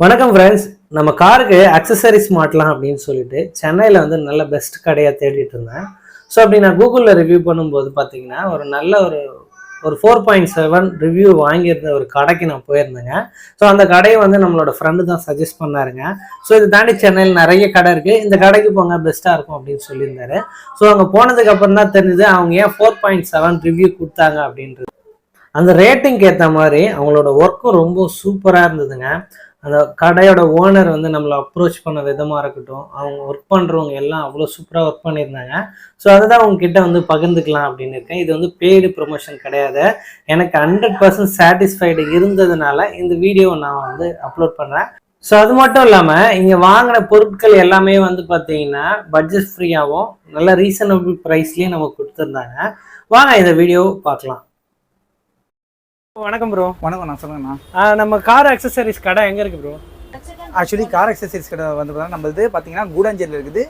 வணக்கம் ஃப்ரெண்ட்ஸ். நம்ம காருக்கு அக்சசரிஸ் மாட்டலாம் அப்படின்னு சொல்லிட்டு சென்னையில் வந்து நல்ல பெஸ்ட் கடையாக தேடிட்டு இருந்தேன். ஸோ அப்படி நான் கூகுளில் ரிவ்யூ பண்ணும்போது பார்த்தீங்கன்னா ஒரு நல்ல ஒரு 4.7 ரிவ்யூ வாங்கியிருந்த ஒரு கடைக்கு நான் போயிருந்தேங்க. ஸோ அந்த கடையை வந்து நம்மளோட ஃப்ரெண்டு தான் சஜஸ்ட் பண்ணாருங்க. ஸோ இதை தாண்டி சென்னையில் நிறைய கடை இருக்குது, இந்த கடைக்கு போங்க பெஸ்ட்டாக இருக்கும் அப்படின்னு சொல்லியிருந்தாரு. ஸோ அங்கே போனதுக்கு அப்புறம் தான் தெரிஞ்சது அவங்க ஏன் 4.7 ரிவ்யூ கொடுத்தாங்க அப்படின்றது. அந்த ரேட்டிங்க்கு ஏற்ற மாதிரி அவங்களோட ஒர்க்கும் ரொம்ப சூப்பராக இருந்ததுங்க. அந்த கடையோட ஓனர் வந்து நம்மளை அப்ரோச் பண்ண விதமாக இருக்கட்டும், அவங்க ஒர்க் பண்ணுறவங்க எல்லாம் அவ்வளோ சூப்பராக ஒர்க் பண்ணியிருந்தாங்க. ஸோ அதுதான் உங்ககிட்ட வந்து பகிர்ந்துக்கலாம் அப்படின்னு இருக்கேன். இது வந்து பெய்டு ப்ரொமோஷன் கிடையாது, எனக்கு 100% சாட்டிஸ்ஃபைடு இருந்ததுனால இந்த வீடியோவை நான் வந்து அப்லோட் பண்ணுறேன். ஸோ அது மட்டும் இல்லாமல் இங்கே வாங்கின பொருட்கள் எல்லாமே வந்து பார்த்தீங்கன்னா பட்ஜெட் ஃப்ரீயாகவும் நல்ல ரீசனபிள் ப்ரைஸ்லேயும் நமக்கு கொடுத்துருந்தாங்க. வாங்க இந்த வீடியோ பார்க்கலாம். வணக்கம் ப்ரோ. வணக்கம், நான் சொல்லுங்கண்ணா. நம்ம கார் அக்சசரிஸ் கடை எங்கே இருக்குது ப்ரோ? ஆக்சுவலி கார் அக்சசரிஸ் கடை வந்து நம்ம இது பார்த்தீங்கன்னா கூடாஞ்சேரியில் இருக்குது.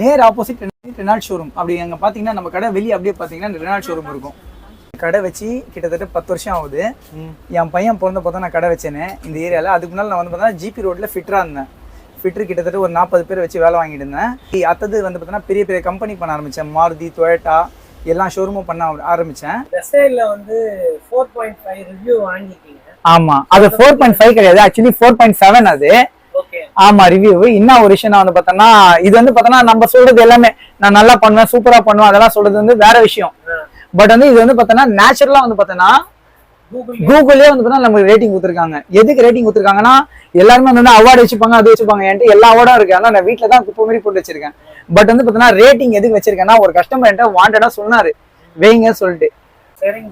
நேர் ஆப்போசிட் ரெனால்ட் ஷோரூம். அப்படி அங்கே பார்த்தீங்கன்னா நம்ம கடை வெளியே அப்படியே பார்த்தீங்கன்னா ரெனால்ட் ஷோரூம் இருக்கும். கடை வச்சு கிட்டத்தட்ட 10 வருஷம் ஆகுது. என் பையன் பிறந்த பார்த்தா நான் கடை வச்சேனே இந்த ஏரியாவில். அதுக்கு முன்னால் நான் வந்து பார்த்தீங்கன்னா ஜிபி ரோட்டில் ஃபிட்டராக இருந்தேன். ஃபிட்டர் கிட்டத்தட்ட ஒரு 40 பேர் வச்சு வேலை வாங்கிட்டு இருந்தேன். அடுத்தது வந்து பார்த்தீங்கன்னா பெரிய பெரிய கம்பெனி பண்ண ஆரம்பித்தேன். மாருதி, டொயோட்டா எல்லா ஷோரூமும் பண்ண ஆரம்பிச்சேன். வெஸ்டைல்ல வந்து 4.5 ரிவ்யூ வாங்கிட்டீங்க. ஆமா, அது 4.5 கிடையாது, ஆக்சுவலி 4.7 அது. ஓகே. ஆமா, ரிவ்யூ. இன்னும் ஒரு விஷயம் நான் வந்து பார்த்தோன்னா, இது வந்து பார்த்தோன்னா நம்ம சொல்றது எல்லாமே நான் நல்லா பண்ணுவேன், சூப்பரா பண்ணுவேன் அதெல்லாம் சொல்றது வந்து வேற விஷயம். பட் வந்து இது வந்து பார்த்தோன்னா நேச்சுரலா வந்து பார்த்தோன்னா கூகுள்லயே வந்து பார்த்தா நமக்கு ரேட்டிங் கொடுத்துருக்காங்க. எதுக்கு ரேட்டிங் கொடுத்துருக்காங்கன்னா, எல்லாருமே வந்து அவார்டு வச்சுப்பாங்க, அது வச்சுப்பாங்க. என்கிட்ட எல்லா அவார்டும் இருக்கு, ஆனா நான் வீட்டுல தான் குப்பை மாதிரி போட்டு வச்சிருக்கேன். பட் வந்து பார்த்தோன்னா ரேட்டிங் எதுக்கு வச்சிருக்கேன்னா, ஒரு கஸ்டமர் என்கிட்ட வாண்டடா சொன்னாரு வைங்க சொல்லிட்டு.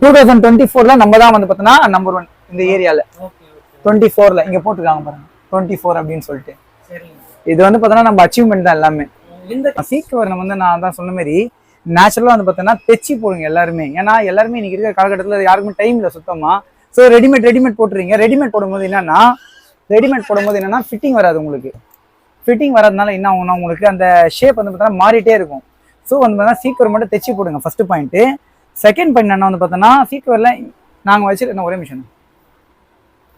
2024ல நம்ம தான் வந்து பார்த்தோன்னா நம்பர் 1 இந்த ஏரியால. 24ல இங்க போட்டுருக்காங்க பாருங்க, 24 அப்படின்னு சொல்லிட்டு. இது வந்து பார்த்தோன்னா நம்ம அச்சீவ்மெண்ட் தான் எல்லாமே. இந்த சீட் கவர் வந்து நான் தான் சொன்ன மாதிரி நேச்சுரலா வந்து பார்த்தோன்னா தைச்சி போடுங்க எல்லாருமே. ஏன்னா எல்லாருமே இன்னைக்கு இருக்கிற காலகட்டத்தில் யாருக்குமே டைம் இல்லை சுத்தமா. So readymade போட்டுறீங்க. ரெடிமேட் போடும்போது என்னன்னா ஃபிட்டிங் வராது உங்களுக்கு. ஃபிட்டிங் வராதனால என்ன ஆகும்னா உங்களுக்கு அந்த ஷேப் வந்து பார்த்தோன்னா மாறிட்டே இருக்கும். ஸோ வந்து பார்த்தா சீட் கவர் மட்டும் தைச்சி போடுங்க ஃபர்ஸ்ட் பாயிண்ட். செகண்ட் பாயிண்ட் என்ன வந்து பார்த்தோன்னா, சீட் கவரில் நாங்கள் வச்சிருக்க ஒரே மிஷன்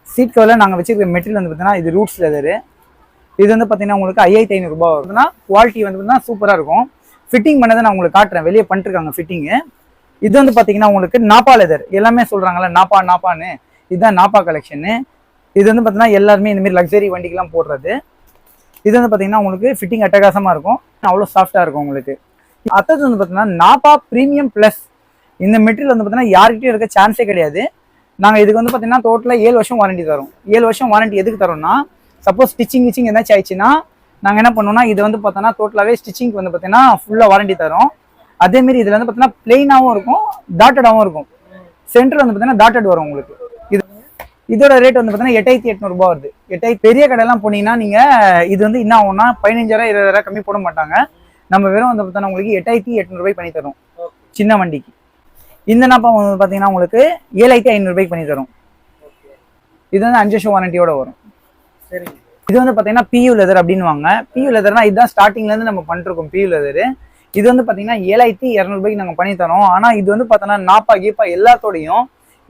சீட் கவரில் நாங்கள் வச்சிருக்க மெட்டீரியல் வந்து பார்த்தீங்கன்னா இது ரூட்ஸ் லெதரு. இது வந்து பார்த்தீங்கன்னா உங்களுக்கு 5500 ரூபாய் வருதுன்னா குவாலிட்டி வந்து பார்த்தீங்கன்னா சூப்பராக இருக்கும். ஃபிட்டிங் பண்ணதை நான் உங்களுக்கு காட்டுறேன், வெளியே பண்ணிருக்காங்க ஃபிட்டிங்கு. இது வந்து பார்த்தீங்கன்னா உங்களுக்கு நாப்பா லெதர். எல்லாமே சொல்கிறாங்கல்ல நாப்பான்னு, இதுதான் நாப்பா கலெக்ஷனு. இது வந்து பார்த்தீங்கன்னா எல்லாருமே இந்தமாரி லக்ஸரி வண்டிக்கெலாம் போடுறது. இது வந்து பார்த்தீங்கன்னா உங்களுக்கு ஃபிட்டிங் அட்டகாசமாக இருக்கும், அவ்வளோ சாஃப்டாக இருக்கும் உங்களுக்கு. அடுத்தது வந்து பார்த்தீங்கன்னா நாப்பா ப்ரீமியம் ப்ளஸ். இந்த மெட்டீரியல் வந்து பார்த்தீங்கன்னா யார்கிட்டையும் இருக்க சான்ஸே கிடையாது. நாங்கள் இதுக்கு வந்து பார்த்தீங்கன்னா டோட்டலாக 7 வருஷம் வாரண்டி தரோம். 7 வருஷம் வாரண்டி எதுக்கு தரோம்னா, சப்போஸ் ஸ்டிச்சிங் ஏதாச்சும் ஆயிடுச்சுன்னா நாங்கள் என்ன பண்ணுவோம்னா, இது வந்து பார்த்தோன்னா டோட்டலாகவே ஸ்டிச்சிங்க்கு வந்து பார்த்தீங்கன்னா ஃபுல்லாக வாரண்டி தரோம். அதேமாரி இதில் வந்து பார்த்தீங்கன்னா பிளெயினாகவும் இருக்கும், டாட்டடாகவும் இருக்கும். சென்டர் வந்து பார்த்தீங்கன்னா டாட்டட் வரும் உங்களுக்கு. இதோட ரேட் வந்து பார்த்தீங்கன்னா 8800 ரூபாய் வருது. பெரிய கடையெல்லாம் போனீங்கன்னா நீங்கள் இது வந்து என்ன ஆகும்னா 15000 20,000 கம்மி போட மாட்டாங்க. நம்ம வெறும் வந்து பார்த்தோன்னா உங்களுக்கு 8800 ரூபாய் பண்ணி தரும் சின்ன வண்டிக்கு. இந்த நாப்பா வந்து பார்த்தீங்கன்னா உங்களுக்கு 7500 ரூபாய்க்கு பண்ணி தரும். இது வந்து 5 வருஷம் வாரண்டியோட வரும். சரி. இது வந்து பார்த்தீங்கன்னா பியூ லெதர் அப்படின்னு வாங்க. பியூ லெதர்னா இதுதான் ஸ்டார்டிங்லேருந்து நம்ம பண்ணிருக்கோம் பியூ லெதரு. இது வந்து பார்த்தீங்கன்னா 7200 ரூபாய்க்கு நாங்கள் பண்ணி தரோம். ஆனால் இது வந்து பார்த்தோன்னா நாப்பா கீப்பா எல்லாத்தோடையும்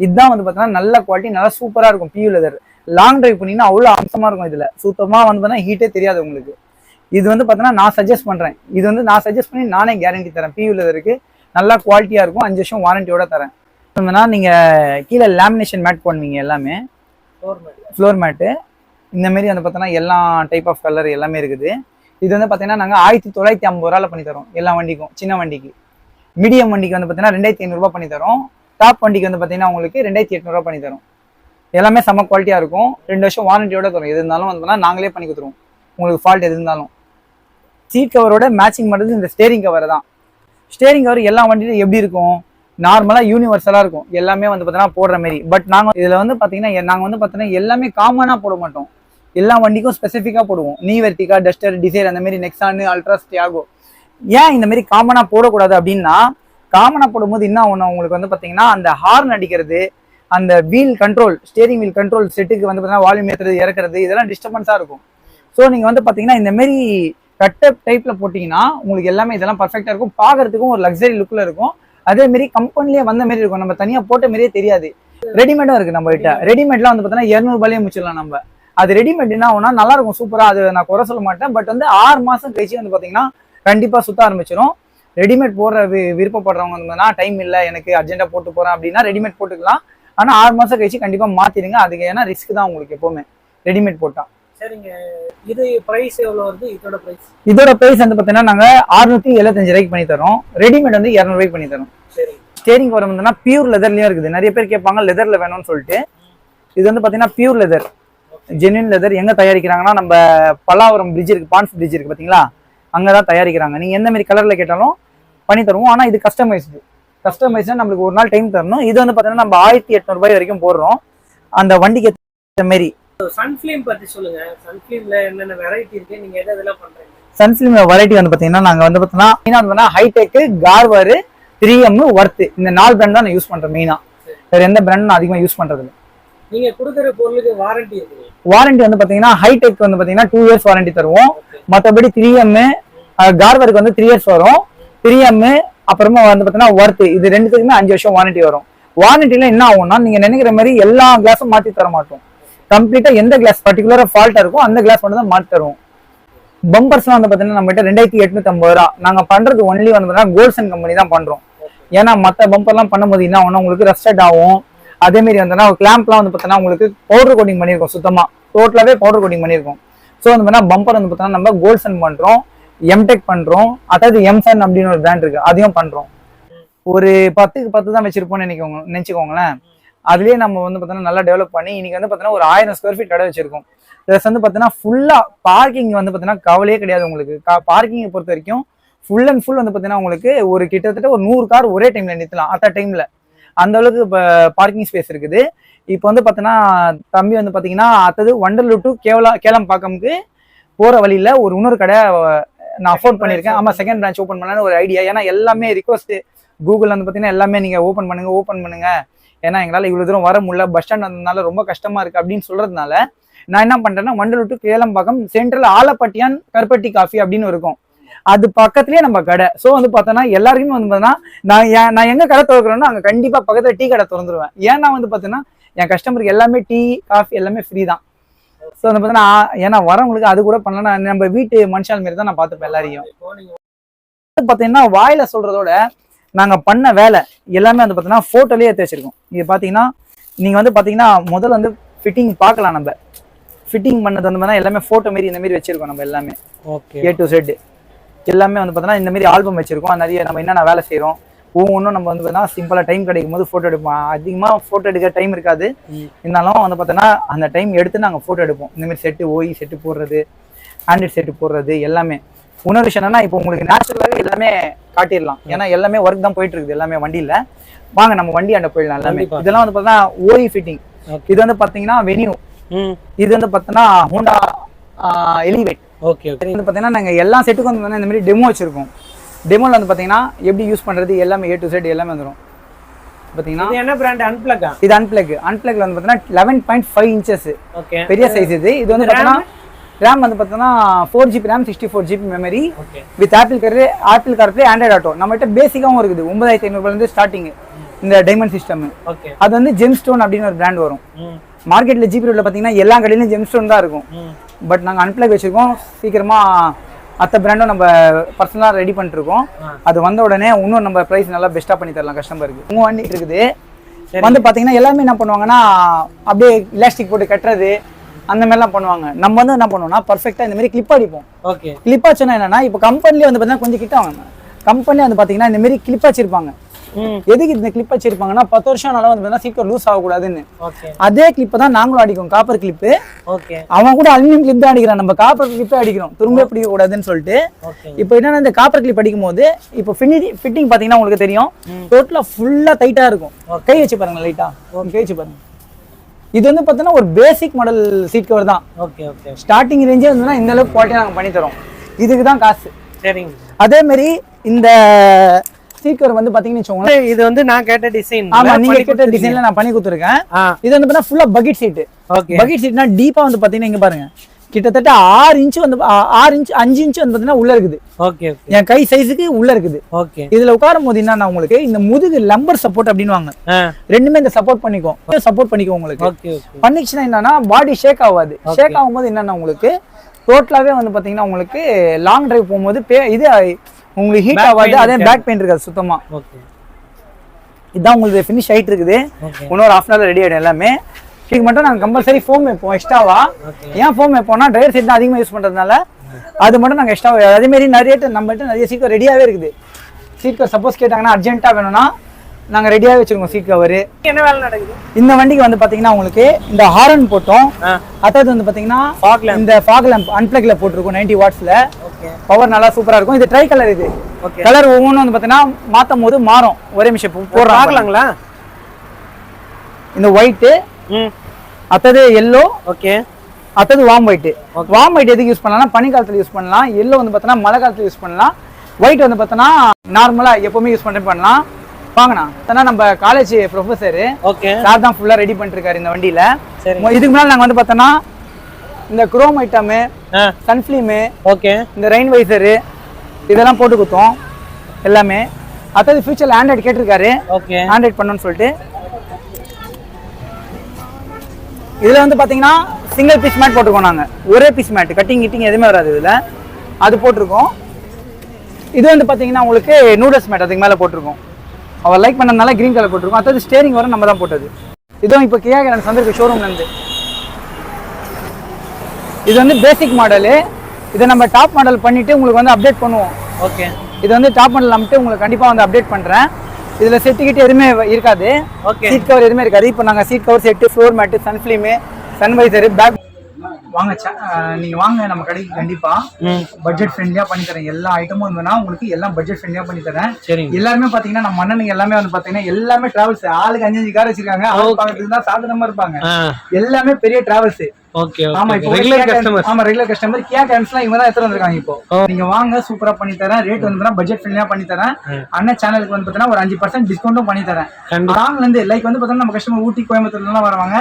இதுதான் வந்து பார்த்தீங்கன்னா நல்ல குவாலிட்டி, நல்லா சூப்பராக இருக்கும். பியூ லெதர் லாங் டிரைவ் பண்ணிங்கன்னா அவ்வளோ அம்சமாக இருக்கும். இதில் சுத்தமாக வந்து பார்த்தீங்கன்னா ஹீட்டே தெரியாது உங்களுக்கு. இது வந்து பார்த்தீங்கன்னா நான் சஜஸ்ட் பண்ணுறேன். இது வந்து நான் சஜஸ்ட் பண்ணி நானே கேரண்டி தரேன். பியூ லெதருக்கு நல்லா குவாலிட்டியாக இருக்கும், 5 வருஷம் வாரண்டியோட தரேன். நீங்கள் கீழே லேமினேஷன் மேட் பண்ணுவீங்க, எல்லாமே ஃப்ளோர் மேட்டு. இந்தமாரி வந்து பார்த்தோன்னா எல்லா டைப் ஆஃப் கலர் எல்லாமே இருக்குது. இது வந்து பார்த்தீங்கன்னா நாங்கள் 1950 ரூபாயில் பண்ணி தரோம் எல்லா வண்டிக்கும். சின்ன வண்டிக்கு, மீடியம் வண்டிக்கு வந்து பார்த்தீங்கன்னா 2500 ரூபாய் பண்ணி தரோம். டாப் வண்டிக்கு வந்து பார்த்தீங்கன்னா உங்களுக்கு 2800 ரூபாய் பண்ணி தரோம். எல்லாமே செம்ம குவாலிட்டியாக இருக்கும், 2 வருஷம் வாரண்டியோட தரும். எது இருந்தாலும் வந்து நாங்களே பண்ணி கொடுத்துருவோம் உங்களுக்கு, ஃபால்ட் எது இருந்தாலும். சீட் கவரோட மேட்சிங் பண்ணுறது இந்த ஸ்டேரிங் கவர் தான். ஸ்டேரிங் கவர் எல்லா வண்டியிலும் எப்படி இருக்கும், நார்மலாக யூனிவர்சலாக இருக்கும், எல்லாமே வந்து பார்த்தீங்கன்னா போடுற மாரி. பட் நாங்கள் இதில் வந்து பார்த்தீங்கன்னா நாங்கள் வந்து பார்த்தீங்கன்னா எல்லாமே காமனாக போட மாட்டோம், எல்லா வண்டிக்கும் ஸ்பெசிஃபிக்காக போடுவோம். நீவர்டிகா, டஸ்டர், டிசைர், அந்த மாதிரி நெக்ஸான், அல்ட்ராஸ், டியாகோ. ஏன் இந்த மாதிரி காமனாக போடக்கூடாது அப்படின்னா, காமனாக போடும்போது என்ன ஒன்று உங்களுக்கு வந்து பார்த்தீங்கன்னா அந்த ஹார்ன் அடிக்கிறது, அந்த wheel control, steering wheel control செட்டுக்கு வந்து பார்த்தீங்கன்னா வால்யூம் ஏற்றுறது இறக்குறது, இதெல்லாம் டிஸ்டர்பன்ஸாக இருக்கும். ஸோ நீங்கள் வந்து பார்த்தீங்கன்னா இந்த மாதிரி கட்டப் டைப்பில் போட்டிங்கன்னா உங்களுக்கு எல்லாமே இதெல்லாம் பர்ஃபெக்டாக இருக்கும், பார்க்கறதுக்கும் ஒரு லக்ஸரி லுக்கில் இருக்கும். அதே மாதிரி கம்பெனிலேயே வந்த மாதிரி இருக்கும், நம்ம தனியாக போட்ட மாதிரியே தெரியாது. ரெடிமேடும் இருக்குது நம்ம கிட்ட. ரெடிமேட்லாம் வந்து பார்த்தீங்கன்னா 200 ரூபாயிலே முடிச்சிடலாம் நம்ம. அது ரெடிமேட் என்ன ஆகும்னா நல்லா இருக்கும் சூப்பரா, அது நான் குறை சொல்ல மாட்டேன். பட் வந்து 6 மாசம் கழிச்சு வந்து பாத்தீங்கன்னா கண்டிப்பா சுத்த ஆரம்பிச்சிடும். ரெடிமேட் போடுற விருப்பப்படுறவங்க வந்ததுன்னா டைம் இல்லை எனக்கு அர்ஜென்ட்டா போட்டு போறேன் அப்படின்னா ரெடிமேட் போட்டுக்கலாம். ஆனா 6 மாசம் கழிச்சு கண்டிப்பா மாத்திடுங்க. அதுக்கு ஏன்னா ரிஸ்க் தான் உங்களுக்கு எப்பவுமே ரெடிமேட் போட்டா. சரிங்க, இது பிரைஸ் எவ்வளவு வருது? இதோட பிரைஸ் வந்து பாத்தீங்கன்னா நாங்க 675 ரூபாய்க்கு பண்ணி தரோம். ரெடிமேட் வந்து 200 ரூபாய்க்கு பண்ணி தரோம். ஸ்டேரிங் கவர் வந்து பியூர் லெதர்லயும் இருக்குது. நிறைய பேர் கேட்பாங்க லெதர்ல வேணும்னு சொல்லிட்டு. இது வந்து பாத்தீங்கன்னா பியூர் லெதர், ஜென்யூன் லெதர். எங்க தயாரிக்கிறாங்கன்னா நம்ம பல்லாவரம் பிரிட்ஜ் இருக்கு, பான்ஸ் பிரிட்ஜ் இருக்கு பாத்தீங்களா, அங்கதான் தயாரிக்கிறாங்க. நீங்க எந்த மாதிரி கலர்ல கேட்டாலும் பண்ணி தருவோம். ஆனா இது கஸ்டமைஸ்டு நம்மளுக்கு ஒரு நாள் டைம் தரணும். இது வந்து பாத்தீங்கன்னா நம்ம 1800 ரூபாய் வரைக்கும் போடுறோம் அந்த வண்டிக்கு ஏற்ற மாதிரி. சன்ஃபிலிம் பத்தி சொல்லுங்க. சன்ஃபிலிம்ல என்னென்ன வெரைட்டி இருக்கு, நீங்க எதெல்லாம் பண்றீங்க? சன்ஃபிலிம் வெரைட்டி வந்து பாத்தீங்கன்னா நாங்க வந்து பாத்தீங்கன்னா ஹைடெக், கார்வர், 3M, ஒர்த், இந்த 4 பிராண்ட் தான் நான் யூஸ் பண்றேன் மெயினா. வேற எந்த பிராண்ட் நான் அதிகமா யூஸ் பண்றது இல்லை. நீங்க கொடுக்குற பொருளுக்கு வாரண்டி இருக்கு? வாரண்டி வந்து பாத்தீங்கன்னா ஹைடெக் வந்து பாத்தீங்கன்னா 2 இயர்ஸ் வாரண்டி தருவோம். மற்றபடி 3M, கார்வருக்கு வந்து 3 இயர்ஸ் வரும். 3M அப்புறமா வந்து பாத்தீங்கன்னா ஒர்த், இது ரெண்டுத்துக்குமே 5 வருஷம் வாரண்டி வரும். வாரண்டில என்ன ஆகும்னா நீங்க நினைக்கிற மாதிரி எல்லா கிளாஸும் மாத்தி தர மாட்டோம். கம்ப்ளீட்டா எந்த கிளாஸ் பர்டிகுலரா ஃபால்ட்டா இருக்கும் அந்த கிளாஸ் மட்டும் தான் மாத்தி தருவோம். பம்பர்ஸ்லாம் வந்து பாத்தீங்கன்னா நம்ம கிட்ட 2850 ரூபா. நாங்க பண்றது ஒன்லி வந்து கோல்சன் கம்பெனி தான் பண்றோம். ஏன்னா மத்த பம்பர்லாம் பண்ணும்போது என்ன ஆகும்னா உங்களுக்கு ரஸ்டட் ஆகும். அதே மாதிரி வந்து கிளாம்ப்லாம் வந்து பாத்தீங்கன்னா உங்களுக்கு பவுடர் கோட்டிங் பண்ணிருக்கோம். சுத்தமா டோட்டலாவே பவுடர் கோட்டிங் பண்ணிருக்கோம். ஸோ வந்து பம்பர் வந்து பாத்தீங்கன்னா நம்ம கோல்சன் பண்றோம், எம்டெக் பண்றோம், அதாவது எம்சன் அப்படின்னு ஒரு பிராண்ட் இருக்கு, அதையும் பண்றோம். ஒரு 10க்கு 10 தான் வச்சிருப்போம்னு நினைச்சுக்கோங்களேன். அதுலயே நம்ம வந்து பாத்தீங்கன்னா நல்லா டெவலப் பண்ணி இன்னைக்கு வந்து பாத்தீங்கன்னா ஒரு 1000 ஸ்கொயர் ஃபீட் கடை வச்சிருக்கோம். பிளஸ் வந்து பாத்தீங்கன்னா ஃபுல்லா பார்க்கிங் வந்து பாத்தீங்கன்னா கவலையே கிடையாது உங்களுக்கு. பார்க்கிங்கை பொறுத்த வரைக்கும் ஃபுல் அண்ட் ஃபுல் வந்து பாத்தீங்கன்னா உங்களுக்கு ஒரு கிட்டத்தட்ட ஒரு 100 கார் ஒரே டைம்ல நிறுத்தலாம். அட் டைம்ல அந்த அளவுக்கு இப்போ பார்க்கிங் ஸ்பேஸ் இருக்குது. இப்போ வந்து பாத்தீங்கன்னா தம்பி வந்து பாத்தீங்கன்னா அடுத்தது வண்டலூர் டு கேளம்பாக்கம்க்கு போற வழியில ஒரு இன்னொரு கடை நான் அஃபோர்ட் பண்ணியிருக்கேன். ஆமா, செகண்ட் பிரான்ச் ஓப்பன் பண்ணலான்னு ஒரு ஐடியா. ஏன்னா எல்லாமே ரிக்வஸ்ட் கூகுள் வந்து பாத்தீங்கன்னா எல்லாமே நீங்க ஓப்பன் பண்ணுங்க, ஏன்னா எங்களால் இவ்வளவு தூரம் வர முடியல, பஸ் ஸ்டாண்ட் வந்ததுனால ரொம்ப கஷ்டமா இருக்கு அப்படின்னு சொல்றதுனால நான் என்ன பண்றேன்னா வண்டலூர் டு கேளம்பாக்கம் சென்ட்ரல் ஆலப்பட்டியான் கருப்பட்டி காஃபி அப்படின்னு இருக்கும், அது பக்கத்துலயே நம்ம கடை. ஸோ வந்து பார்த்தோன்னா எல்லாருக்குமே வந்து பார்த்தீங்கன்னா நான் எங்க கடை திறக்கிறேன்னா அங்கே கண்டிப்பா பக்கத்துல டீ கடை திறந்துருவேன். ஏன்னா வந்து பார்த்தீங்கன்னா என் கஸ்டமருக்கு எல்லாமே டீ காஃபி எல்லாமே ஃப்ரீ தான். ஸோ வந்து பார்த்தீங்கன்னா ஏன்னா வரவங்களுக்கு அது கூட பண்ணலாம், நம்ம வீட்டு மனுஷால் மாரி தான் நான் பார்த்துப்பேன் எல்லாரையும். பார்த்தீங்கன்னா வாயில சொல்றதோட நாங்க பண்ண வேலை எல்லாமே வந்து பார்த்தீங்கன்னா போட்டோலயே எடுத்து வச்சிருக்கோம். இது பார்த்தீங்கன்னா நீங்க வந்து பார்த்தீங்கன்னா முதல்ல வந்து ஃபிட்டிங் பார்க்கலாம். நம்ம ஃபிட்டிங் பண்ணது வந்து பார்த்தீங்கன்னா எல்லாமே போட்டோ மாரி இந்த மாதிரி வச்சிருக்கோம். நம்ம எல்லாமே A to Z எல்லாமே வந்து பார்த்தீங்கன்னா இந்த மாதிரி ஆல்பம் வச்சிருக்கோம். நிறைய நம்ம என்னென்ன வேலை செய்யறோம் ஒவ்வொன்றும் நம்ம வந்து பார்த்தீங்கன்னா சிம்பிளா டைம் கிடைக்கும் போது போட்டோ எடுப்போம். அதிகமா போட்டோ எடுக்க டைம் இருக்காது, இருந்தாலும் வந்து பார்த்தீங்கன்னா அந்த டைம் எடுத்து நாங்கள் போட்டோ எடுப்போம். இந்த மாதிரி செட்டு ஓய் செட்டு போடுறது, ஹேண்டட் செட்டு போடுறது எல்லாமே. இன்னொரு விஷயம் என்னன்னா இப்போ உங்களுக்கு நேச்சுரலாகவே எல்லாமே காட்டிடலாம். ஏன்னா எல்லாமே ஒர்க் தான் போயிட்டு இருக்குது எல்லாமே வண்டியில. வாங்க நம்ம வண்டி ஆண்ட போயிடலாம் எல்லாமே. இதெல்லாம் வந்து பார்த்தீங்கன்னா ஓய் ஃபிட்டிங். இது வந்து பார்த்தீங்கன்னா வென்யூ, இது வந்து பார்த்தீங்கன்னா ஹோண்டா எலிவேட். Okay okay. வந்து பார்த்தீங்கன்னா நாங்கள் எல்லா செட்டுக்கும் வந்து இந்த மாதிரி டெமோ வச்சிருக்கோம். டெமோல வந்து பார்த்தீங்கன்னா எப்படி யூஸ் பண்றது எல்லாமே A to Z எல்லாமே வந்துடும். பார்த்தீங்கன்னா இது என்ன பிராண்ட்? அன்பிளக். இது அன்பிளக்ல வந்து பார்த்தீங்கன்னா 11.5 இன்ச்சஸ். ஓகே, பெரிய சைஸ் இது. இது வந்து பார்த்தீங்கன்னா ரேம் வந்து பார்த்தீங்கன்னா 4GB RAM, 64GB memory with apple CarPlay Android auto. நம்மகிட்ட பேசிக்காவும் இருக்குது. 9500 ஸ்டார்டிங் இந்த டைமண்ட் சிஸ்டம். அது வந்து ஜெம் ஸ்டோன் அப்படின்னு ஒரு பிராண்ட் வரும். மார்க்கெட்ல ஜிபி ரோட்ல பார்த்தீங்கன்னா எல்லா கடையிலும் ஜெம் ஸ்டோன் தான் இருக்கும். பட் நாங்கள் அன்பிளக் வச்சிருக்கோம். சீக்கிரமா அத்த பிராண்டும் நம்ம பர்சனலாக ரெடி பண்ணிட்டு இருக்கோம். அது வந்த உடனே இன்னும் நம்ம ப்ரைஸ் நல்லா பெஸ்ட்டாக பண்ணி தரலாம் கஸ்டமருக்கு. உங்க வண்டி இருக்குது வந்து பார்த்தீங்கன்னா எல்லாமே என்ன பண்ணுவாங்கன்னா அப்படியே எலாஸ்டிக் போட்டு கட்டுறது அந்த மாதிரிலாம் பண்ணுவாங்க. நம்ம வந்து என்ன பண்ணுவோம்னா பர்ஃபெக்டாக இந்த மாதிரி கிளிப் அடிப்போம். ஓகே, கிளிப் ஆச்சுன்னா என்னன்னா இப்போ கம்பெனிலே வந்து பார்த்தீங்கன்னா கொஞ்சம் கிட்ட வாங்க. கம்பெனி வந்து பார்த்தீங்கன்னா இந்த மாதிரி கிளிப் வச்சிருப்பாங்க. எதுக்கு இந்த கிளிப் வச்சிருப்பாங்கன்னா 10 வருஷம் வந்து பார்த்தீங்கன்னா சீக்கிரம் லூஸ் ஆகக்கூடாதுன்னு. அதே கிளிப்பை தான் நாங்களும் அடிக்கும், காப்பர் கிளிப்பு. அவன் கூட அலுமினியம் கிளிப் தான் அடிக்கிறான், நம்ம காப்பர் கிளிப்பே அடிக்கிறோம் துரும்ப பிடிக்க கூடாதுன்னு சொல்லிட்டு. இப்போ என்னன்னா இந்த காப்பர் கிளிப் அடிக்கும் போது இப்போ ஃபிட்டிங் பாத்தீங்கன்னா உங்களுக்கு தெரியும் டோட்டலா ஃபுல்லா டைட்டா இருக்கும். கை வச்சு பாருங்க, லைட்டா கை வச்சு பாருங்க. இது வந்து பார்த்தீங்கன்னா ஒரு பேசிக் மாடல் சீட் கவர் தான். ஸ்டார்டிங் ரேஞ்சே வந்து இந்த அளவுக்கு குவாலிட்டியா நாங்கள் பண்ணி தரோம். இதுக்கு தான் காசு. சரிங்க. அதே மாதிரி இந்த சீட் கவர் வந்து பாத்தீங்கன்னு வச்சுக்கோங்களேன், இது வந்து நான் கேட்ட டிசைன். ஆமா, நீங்க கேட்ட டிசைன்ல நான் பண்ணி கொடுத்துருக்கேன். இது வந்து பார்த்தா ஃபுல்லா பக்கெட் சீட். பக்கெட் சீட்னா டீப்பா வந்து பாத்தீங்கன்னா இங்க பாருங்க கிட்டத்தட்ட 6 இன்ச் வந்து 6 இன்ச் 5 இன்ச் வந்து பாத்தீங்கன்னா உள்ள இருக்குது. ஓகே என் கை சைஸுக்கு உள்ள இருக்குது. ஓகே. இதுல உட்காரும் போது என்னன்னா உங்களுக்கு இந்த முதுகு லம்பர் சப்போர்ட் அப்படின்னுவாங்க, ரெண்டுமே இந்த சப்போர்ட் பண்ணிக்கும் உங்களுக்கு. ஓகே. பண்ணிச்சுன்னா என்னன்னா பாடி ஷேக் ஆகாது. ஷேக் ஆகும்போது என்னன்னா உங்களுக்கு டோட்டலாவே வந்து பாத்தீங்கன்னா உங்களுக்கு லாங் டிரைவ் போகும்போது இது உங்களுக்கு ஹீட் ஆகாது, அதே பேக் பெயின் இருக்காது சுத்தமா. ஓகே. இதான் உங்களுக்கு ஃபினிஷ் ஆயிட்டு இருக்குது. இன்னொரு ஹாஃப் அன் ஹவர் ரெடி ஆயிடும் எல்லாமே. இதுக்கு மட்டும் நாங்கள் கம்பல்சரி ஃபோம் வைப்போம் எக்ஸ்ட்ராவா. ஏன் ஃபோம் வைப்போம்னா டிரைவர் சைட் தான் அதிகமாக யூஸ் பண்ணுறதுனால அது மட்டும் நாங்கள் எக்ஸ்ட்ரா. அதேமாரி நம்மகிட்ட நிறைய சீட் கவர் ரெடியாகவே இருக்குது. சீட் கவர் சப்போஸ் கேட்டாங்கன்னா அர்ஜென்ட்டாக வேணும்னா நாங்கள் ரெடியாகவே வச்சுருக்கோம் சீட் கவர். என்ன வேலை நடக்குது இந்த வண்டிக்கு வந்து பார்த்தீங்கன்னா உங்களுக்கு இந்த ஹாரன் போட்டோம், அதாவது வந்து பார்த்தீங்கன்னா இந்த ஃபாக் லேம்ப் அன்பிளக்ல போட்டிருக்கோம் 90 வாட்ஸ்ல. பவர் நல்லா சூப்பராக இருக்கும். இது ட்ரை கலர். இது கலர் ஒவ்வொன்றும் வந்து பார்த்தீங்கன்னா மாற்றும் போது மாறும். ஒரே நிமிஷம் போடுறாங்களா. இந்த ஒயிட்டு, அத்தது எல்லோ, ஓகே, அத்தது வார்ம் ஒயிட். வார்ம் ஒயிட் எதுக்கு யூஸ் பண்ணலாம்? பனி காலத்துல யூஸ் பண்ணலாம். எல்லோ வந்து பார்த்தோன்னா மழை காலத்துல யூஸ் பண்ணலாம். ஒயிட் வந்து பார்த்தோன்னா நார்மலா எப்பவுமே யூஸ் பண்ணலாம். வாங்கண்ணா, நம்ம காலேஜ் ப்ரொஃபஸர் சார் தான் ஃபுல்லா ரெடி பண்ணிட்டு இருக்காரு இந்த வண்டியில. இதுக்கு முன்னாடி நாங்க வந்து பார்த்தோன்னா இந்த குரோம் ஐட்டம், சன்ஃபிலிம், ஓகே, இந்த ரெயின் வைசரு இதெல்லாம் போட்டு கொடுத்தோம் எல்லாமே. அத்தது ஃபியூச்சர்ல ஆண்ட்ராய்டு கேட்டிருக்காரு, ஆண்ட்ராய்டு பண்ணணும்னு சொல்லிட்டு. இதுல வந்து பாத்தீங்கன்னா சிங்கிள் பீஸ் மேட் போட்டிருக்கோம். நாங்க ஒரே பீஸ் மேட், கட்டிங் கிட்டிங் எதுவுமே வராது இதுல, அது போட்டிருக்கோம். இது வந்து பாத்தீங்கன்னா உங்களுக்கு நூடுல்ஸ் மேட் அதுக்கு மேல போட்டிருக்கோம். அவர் லைக் பண்ணதுனால கிரீன் கலர் போட்டிருக்கோம். அதாவது ஸ்டேரிங் வர நம்ம தான் போட்டது. இதுவும் இப்போ கியா கேரன்ஸ் வந்திருக்கு ஷோரூம்ல இருந்து. இது வந்து பேசிக் மாடலு. இதை நம்ம டாப் மாடல் பண்ணிட்டு உங்களுக்கு வந்து அப்டேட் பண்ணுவோம். ஓகே. இது வந்து டாப் மாடல் அமிட்டு உங்களுக்கு கண்டிப்பா வந்து அப்டேட் பண்றேன். இதுல செட் கிட்ட எதுவுமே இருக்காது, சீட் கவர் எதுவுமே இருக்காது. இப்போ நாங்க seat cover set, floor mat, sun film, sun visor, bag வாங்க. நீங்க வாங்க நம்ம கடைக்கு, கண்டிப்பா பட்ஜெட் ஃப்ரெண்ட்லியா பண்ணி தரேன். எல்லா ஐட்டமும் இருந்ததுன்னா உங்களுக்கு எல்லாம் பட்ஜெட் ஃப்ரெண்ட்லியா பண்ணி தரேன். எல்லாருமே பாத்தீங்கன்னா நம்ம அண்ணனுங்க எல்லாமே வந்து பாத்தீங்கன்னா எல்லாமே டிராவல்ஸ், ஆளுக்கு 5 கார் வச்சிருக்காங்க. ஆள் பாக்கிறதுக்கு தான் சாதாரணமா இருப்பாங்க. எல்லாமே பெரிய டிராவல்ஸ். ஓகே. ஆமா, இப்போ ரெகுலர் கஸ்டமர். ஆமா, ரெகுலர் கஸ்டமர். கியா கேரன்ஸ்லாம் இவங்க தான் எடுத்து வந்திருக்காங்க. இப்போ நீங்க வாங்க, சூப்பரா பண்ணி தரேன். ரேட் வந்து பட்ஜெட் ஃப்ரெண்ட்லியா பண்ணி தரேன். அண்ணன் சேனலுக்கு வந்து பாத்தீங்கன்னா ஒரு 5% டிஸ்கவுண்டும் பண்ணி தரேன். லாங்ல இருந்து லைக் வந்து பாத்தீங்கன்னா நம்ம கஸ்டமர் ஊட்டி, கோயம்புத்தூர்ல எல்லாம் வருவாங்க.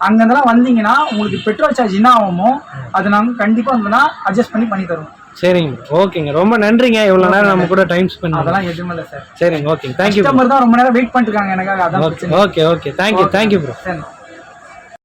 அங்க இருந்தெல்லாம் வந்தீங்கன்னா உங்களுக்கு பெட்ரோல் சார்ஜ் என்ன ஆகுமோ அது நாங்க கண்டிப்பா வந்து அட்ஜஸ்ட் பண்ணி தருவோம். சரிங்க, ஓகேங்க, ரொம்ப நன்றிங்க. இவ்வளவு நேரம் நம்ம கூட டைம் ஸ்பெண்ட். அதெல்லாம் எதுவுமே இல்லை சார். சரிங்க, ஓகே, தேங்க்யூ. கஸ்டமர் தான் ரொம்ப நேரம் வெயிட் பண்ணிட்டு இருக்காங்க எனக்காக. அதான். Okay, thank you bro.